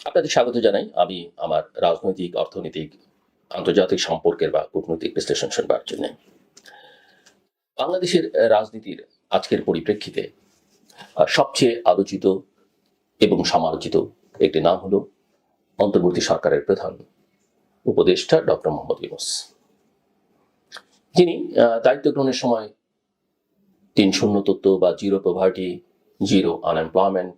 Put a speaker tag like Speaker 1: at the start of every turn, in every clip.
Speaker 1: আপনাদের স্বাগত জানাই। আমি আমার রাজনৈতিক, অর্থনৈতিক, আন্তর্জাতিক সম্পর্কের বা কূটনৈতিক বিশ্লেষণ শুনবার জন্য। বাংলাদেশের রাজনীতির আজকের পরিপ্রেক্ষিতে সবচেয়ে আলোচিত এবং সমালোচিত একটি নাম হলো অন্তর্বর্তী সরকারের প্রধান উপদেষ্টা ডক্টর মোহাম্মদ ইউনূস, যিনি দায়িত্ব গ্রহণের সময় ৩-০ তত্ত্ব বা জিরো পভার্টি, জিরো আনএমপ্লয়মেন্ট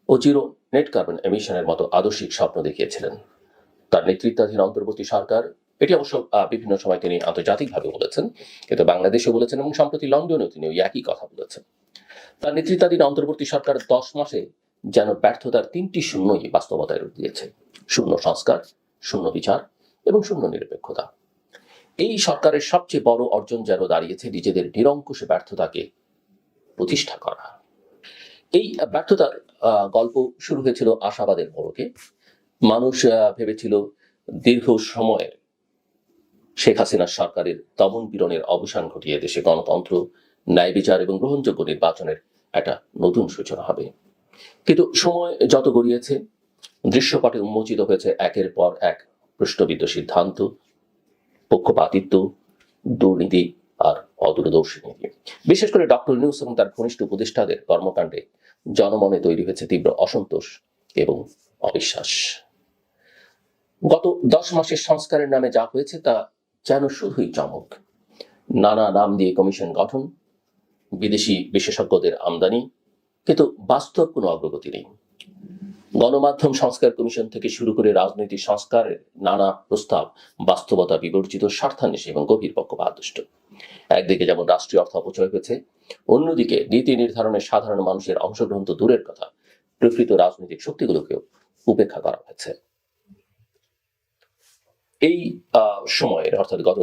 Speaker 1: ও জিরো নেট কার্বন এমিশনের মতো আদর্শিক স্বপ্ন দেখিয়েছিলেন। তার নেতৃত্বাধীন অন্তর্বর্তী সরকার, এটি অবশ্য বিভিন্ন সময় তিনি আন্তর্জাতিকভাবে বলেছেন, কিন্তু বাংলাদেশে বলেছেন এবং সম্প্রতি লন্ডনেও তিনি ওই একই কথা বলেছেন। তার নেতৃত্বাধীন অন্তর্বর্তী সরকার 10 মাসে যেন ব্যর্থতার 3টি শূন্যই বাস্তবতায় রূপ দিয়েছে: শূন্য সংস্কার, শূন্য বিচার এবং শূন্য নিরপেক্ষতা। এই সরকারের সবচেয়ে বড় অর্জন যেন দাঁড়িয়েছে নিজেদের নিরঙ্কুশ ব্যর্থতাকে প্রতিষ্ঠা করা। এই ব্যর্থতার গল্প শুরু হয়েছিল আশাবাদের মোড়কে। মানুষ ভেবেছিল দীর্ঘ সময়ের শেখ হাসিনার সরকারের দমন পীড়নের অবসান ঘটিয়ে দেশে গণতন্ত্র, ন্যায় বিচার এবং গ্রহণযোগ্য নির্বাচনের একটা নতুন সূচনা হবে। কিন্তু সময় যত গড়িয়েছে, দৃশ্যপটে উন্মোচিত হয়েছে একের পর এক প্রশ্নবিদ্ধ সিদ্ধান্ত, পক্ষপাতিত্ব, দুর্নীতি আর অদূরদর্শী নীতি। বিশেষ করে ডক্টর ইউনূস এবং তার ঘনিষ্ঠ উপদেষ্টাদের কর্মকাণ্ডে জনমনে তৈরি হয়েছে তীব্র অসন্তোষ এবং অবিশ্বাস। গত 10 মাসের সংস্কারের নামে যা হয়েছে তা যেন শুধুই চমক। নানা নাম দিয়ে কমিশন গঠন, বিদেশি বিশেষজ্ঞদের আমদানি, কিন্তু বাস্তব কোনো অগ্রগতি নেই। গণমাধ্যম সংস্কার কমিশন থেকে শুরু করে রাজনৈতিক সংস্কারের নানা প্রস্তাব বাস্তবতা বিবর্জিত, স্বার্থান্বেষী এবং গভীর পক্ষপাতদুষ্ট। একদিকে যেমন রাষ্ট্রীয় অর্থ অপচয় হয়েছে, অন্যদিকে নীতি নির্ধারণে সাধারণ মানুষের অংশগ্রহণ তো দূরের কথা, প্রকৃত রাজনৈতিক শক্তিগুলোকেও উপেক্ষা করা হয়েছে। এই সময়ের অর্থাৎ গত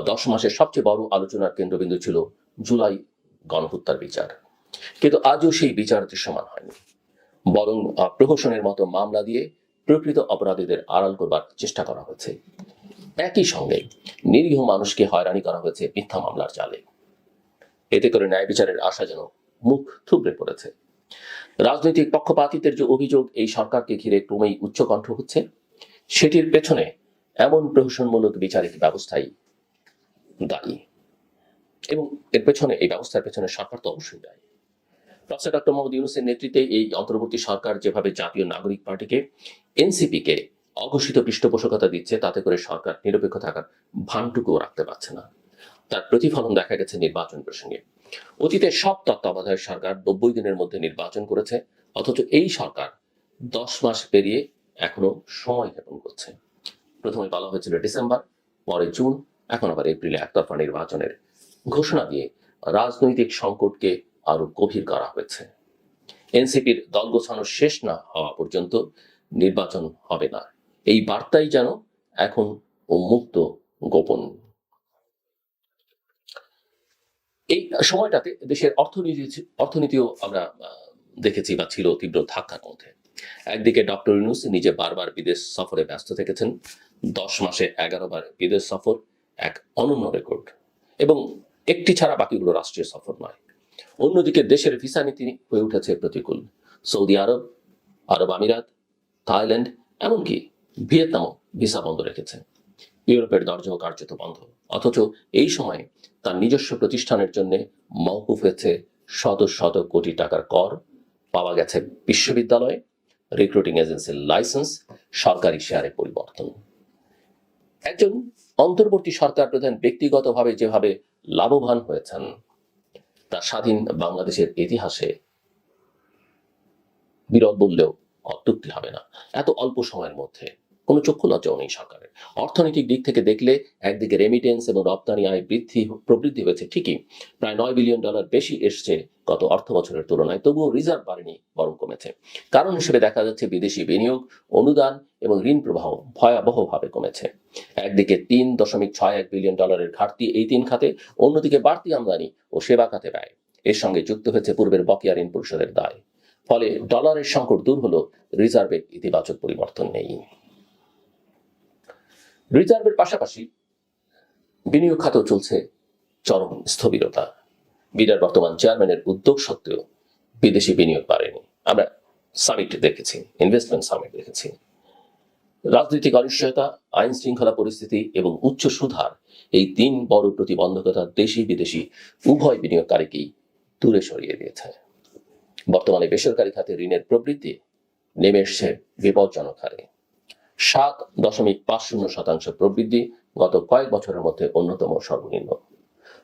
Speaker 1: 10 মাসের সবচেয়ে বড় আলোচনার কেন্দ্রবিন্দু ছিল জুলাই গণহত্যার বিচার, কিন্তু আজও সেই বিচার দৃশ্যমান হয়নি। বরং প্রহসনের মতো মামলা দিয়ে প্রকৃত অপরাধীদের আড়াল করবার চেষ্টা করা হয়েছে। একই সঙ্গে নিরীহ মানুষকে হয়রানি করা হয়েছে মিথ্যা মামলার জালে। এতে করে ন্যায় বিচারের আশা যেন মুখ থুবড়ে পড়েছে। রাজনৈতিক পক্ষপাতিত্বের যে অভিযোগ এই সরকারকে ঘিরে ক্রমেই উচ্চকণ্ঠ হচ্ছে, সেটির পেছনে এমন প্রহসনমূলক বিচারিক ব্যবস্থাই দায়ী, এবং এর পেছনে, এই ব্যবস্থার পেছনে সরকার তো অবশ্যই দায়ী। প্রফেসর ডক্টর মোহাম্মদ ইউনূসের নেতৃত্বে এই অন্তর্বর্তী সরকার যেভাবে জাতীয় নাগরিক পার্টিকে, এনসিপিকে অঘোষিত পৃষ্ঠপোষকতা দিচ্ছে, তাতে করে সরকার নিরপেক্ষ থাকার ভানটুকুও রাখতে পারছে না। তার প্রতিফলন দেখা গেছে নির্বাচন প্রসঙ্গে। অতীতে সব তত্ত্বাবধায়ক সরকার 90 দিনের মধ্যে নির্বাচন করেছে, অথচ এই সরকার 10 মাস পেরিয়ে এখনো সময় জ্ঞাপন করছে। প্রথমে বলা হয়েছিল ডিসেম্বর, পরে জুন, এখন আবার এপ্রিলে একতরফা নির্বাচনের ঘোষণা দিয়ে রাজনৈতিক সংকটকে আরো গভীর করা হয়েছে। এনসিপির দল গোছানো শেষ না হওয়া পর্যন্ত নির্বাচন হবে না, এই বার্তাই যেন এখন উন্মুক্ত গোপন। এই সময়টাতে দেশের অর্থনীতিও আমরা দেখেছি বা ছিল তীব্র ধাক্কার মধ্যে। একদিকে ডক্টর ইউনূস নিজে বারবার বিদেশ সফরে ব্যস্ত থেকেছেন। 10 মাসে 11 বার বিদেশ সফর, এক অনন্য রেকর্ড, এবং একটি ছাড়া বাকিগুলো রাষ্ট্রীয় সফর নয়। অন্যদিকে দেশের ভিসা নীতি হয়ে উঠেছে প্রতিকূল। সৌদি আরব, আরব আমিরাত, থাইল্যান্ড, এমনকি ভিয়েতনামও ভিসা বন্ধ রেখেছে। ইউরোপের দরজাও কার্যত বন্ধ। অথচ এই সময়ে তার নিজস্ব প্রতিষ্ঠানের জন্য মওকুফ হয়েছে শত শত কোটি টাকার কর, পাওয়া গেছে বিশ্ববিদ্যালয়ে, রিক্রুটিং এজেন্সির লাইসেন্স, সরকারি শেয়ারে পরিবর্তন। একজন অন্তর্বর্তী সরকার প্রধান ব্যক্তিগতভাবে যেভাবে লাভবান হয়েছেন, তা স্বাধীন বাংলাদেশের ইতিহাসে বিরল বললেও অত্যুক্তি হবে না। এত অল্প সময়ের মধ্যে কোনো চক্ষু লজ্জাও নেই সরকারের। অর্থনৈতিক দিক থেকে দেখলে একদিকে রেমিটেন্স এবং রপ্তানি আয় প্রবৃদ্ধি হয়েছে ঠিকই, প্রায় $9 বিলিয়ন বেশি এসছে গত অর্থ বছরের তুলনায়, তবুও রিজার্ভ বাড়েনি, বরং কমেছে। কারণ হিসেবে দেখা যাচ্ছে বিদেশি বিনিয়োগ, অনুদান এবং ঋণ প্রবাহ ভয়াবহভাবে কমেছে। একদিকে $3.61 বিলিয়ন ঘাটতি এই 3 খাতে, অন্যদিকে বাড়তি আমদানি ও সেবা খাতে ব্যয়, এর সঙ্গে যুক্ত হয়েছে পূর্বের বকেয়া ঋণ পরিশোধের দায়। ফলে ডলারের সংকট দূর হলো, রিজার্ভে ইতিবাচক পরিবর্তন নেই। রিজার্ভের পাশাপাশি বিনিয়োগ খাতেও চলছে চরম স্থবিরতা। বিডার বর্তমান চেয়ারম্যানের উদ্যোগ সত্ত্বেও বিদেশি বিনিয়োগ বাড়েনি। আমরা সামিট দেখেছি, ইনভেস্টমেন্ট সামিট দেখেছি। রাজনৈতিক অনিশ্চয়তা, আইন শৃঙ্খলা পরিস্থিতি এবং উচ্চ সুদহার, এই তিন বড় প্রতিবন্ধকতা দেশি বিদেশি উভয় বিনিয়োগকারীকেই দূরে সরিয়ে দিয়েছে। বর্তমানে বেসরকারি খাতে ঋণের প্রবৃদ্ধি নেমে এসছে বিপজ্জনক হারে। 7.50% প্রবৃদ্ধি গত কয়েক বছরের মধ্যে অন্যতম সর্বনিম্ন।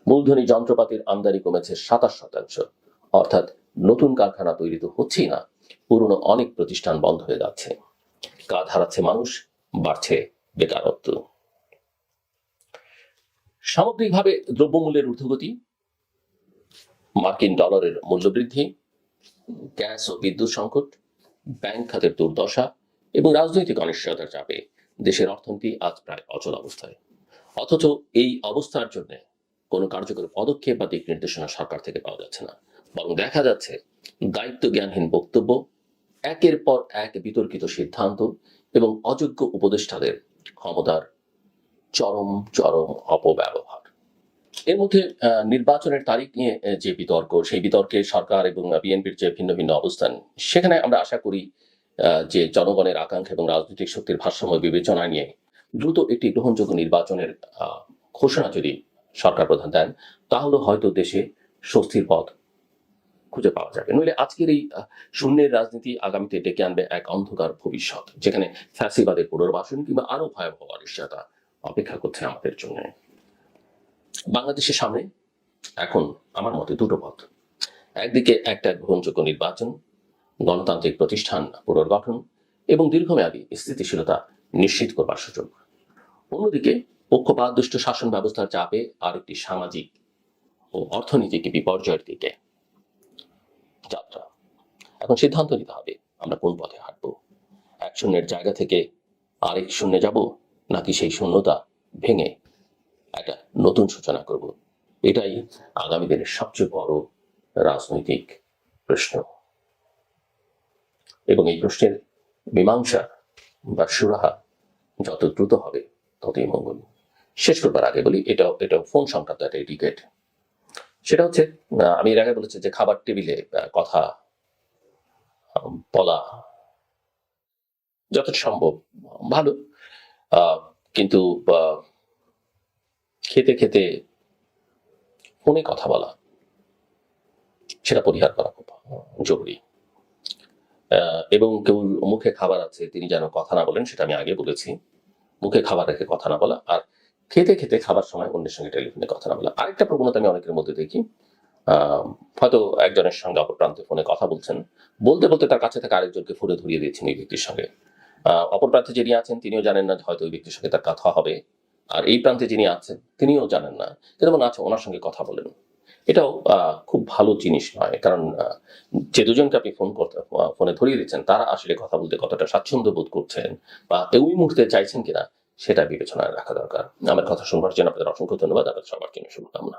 Speaker 1: মূলধনী যন্ত্রপাতির আমদানি কমেছে 27%, অর্থাৎ নতুন কারখানা তৈরি তো হচ্ছেই না, পুরনো অনেক প্রতিষ্ঠান বন্ধ হয়ে যাচ্ছে। কাজ হারাচ্ছে মানুষ, বাড়ছে বেকারত্ব। সামগ্রিকভাবে দ্রব্যমূল্যের ঊর্ধ্বগতি, মার্কিন ডলারের মূল্যবৃদ্ধি, গ্যাস ও বিদ্যুৎ সংকট, ব্যাংক খাতের দুর্দশা এবং রাজনৈতিক অনিশ্চয়তার চাপে দেশের অর্থনীতি আজ প্রায় অচল অবস্থায়। অথচ এই অবস্থার জন্য কোনো কার্যকর পদক্ষেপ বা দিক নির্দেশনা সরকার থেকে পাওয়া যাচ্ছে না, বরং দেখা যাচ্ছে দায়িত্ব জ্ঞানহীন বক্তব্য, একের পর এক বিতর্কিত সিদ্ধান্ত এবং অযোগ্য উপদেষ্টাদের ক্ষমতার চরম চরম অপব্যবহার। এর মধ্যে নির্বাচনের তারিখ নিয়ে যে বিতর্ক, সেই বিতর্কে সরকার এবং বিএনপির যে ভিন্ন ভিন্ন অবস্থান, সেখানে আমরা আশা করি যে জনগণের আকাঙ্ক্ষা এবং রাজনৈতিক শক্তির ভারসাম্য বিবেচনা নিয়ে দ্রুত একটি গ্রহণযোগ্য নির্বাচনের ঘোষণা যদি সরকার প্রধান দেন, তাহলে হয়তো দেশে স্বস্তির পথ খুঁজে পাওয়া যাবে। নইলে আজকের এই শূন্যের রাজনীতি আগামীতে ডেকে আনবে এক অন্ধকার ভবিষ্যৎ, যেখানে ফ্যাসিবাদের পুনর্বাসন কিংবা আরো ভয়াবহ অনিশ্চয়তা অপেক্ষা করছে আমাদের জন্য। বাংলাদেশের সামনে এখন আমার মতে দুটো পথ। একদিকে একটা গ্রহণযোগ্য নির্বাচন, গণতান্ত্রিক প্রতিষ্ঠান পুনর্গঠন এবং দীর্ঘমেয়াদী স্থিতিশীলতা নিশ্চিত করবার সুযোগ। অন্যদিকে পক্ষপাতদুষ্ট শাসন ব্যবস্থার চাপে আরেকটি সামাজিক ও অর্থনৈতিক বিপর্যয়ের দিকে যাত্রা। এখন সিদ্ধান্ত নিতে হবে আমরা কোন পথে হাঁটবো। এক শূন্যের জায়গা থেকে আরেক শূন্যে যাব, নাকি সেই শূন্যতা ভেঙে একটা নতুন সূচনা করব। এটাই আগামী দিনের সবচেয়ে বড় রাজনৈতিক প্রশ্ন, এবং এই প্রশ্নের মীমাংসা বা সুরাহা যত দ্রুত হবে ততই মঙ্গল। শেষ করবার আগে বলি, এটা ফোন সংক্রান্ত একটা এটিকেট। সেটা হচ্ছে, আমি এর আগে বলেছি যে খাবার টেবিলে কথা বলা যতটা সম্ভব ভালো, কিন্তু খেতে খেতে ফোনে কথা বলা সেটা পরিহার করা খুব জরুরি। এবং কেউ মুখে খাবার আছে তিনি যেন কথা না বলেন, সেটা আমি আগে বলেছি। মুখে খাবার রেখে কথা না বলা, আর খেতে খেতে খাবার সময় অন্যের সঙ্গে টেলিফোনে কথা না বলা। আরেকটা প্রবণতা আমি অনেকের মধ্যে দেখি, হয়তো একজনের সঙ্গে অপর প্রান্তে ফোনে কথা বলছেন, বলতে বলতে তার কাছে থাকা আরেকজনকে ফোনে ধরিয়ে দিয়েছেন এই ব্যক্তির সঙ্গে। অপর প্রান্তে যিনি আছেন তিনিও জানেন না হয়তো ওই ব্যক্তির সঙ্গে তার কথা হবে, আর এই প্রান্তে যিনি আছেন তিনিও জানেন না, কিন্তু মনে আছে ওনার সঙ্গে কথা বলেন। এটাও খুব ভালো জিনিস নয়, কারণ যে দুজনকে আপনি ফোনে ধরিয়ে দিচ্ছেন তারা আসলে কথা বলতে কতটা স্বাচ্ছন্দ্য বোধ করছেন বা ওই মুহূর্তে চাইছেন কিনা সেটা বিবেচনায় রাখা দরকার। আমার কথা শুনবার জন্য আপনাদের অসংখ্য ধন্যবাদ। আপনাদের সবার জন্য শুভকামনা।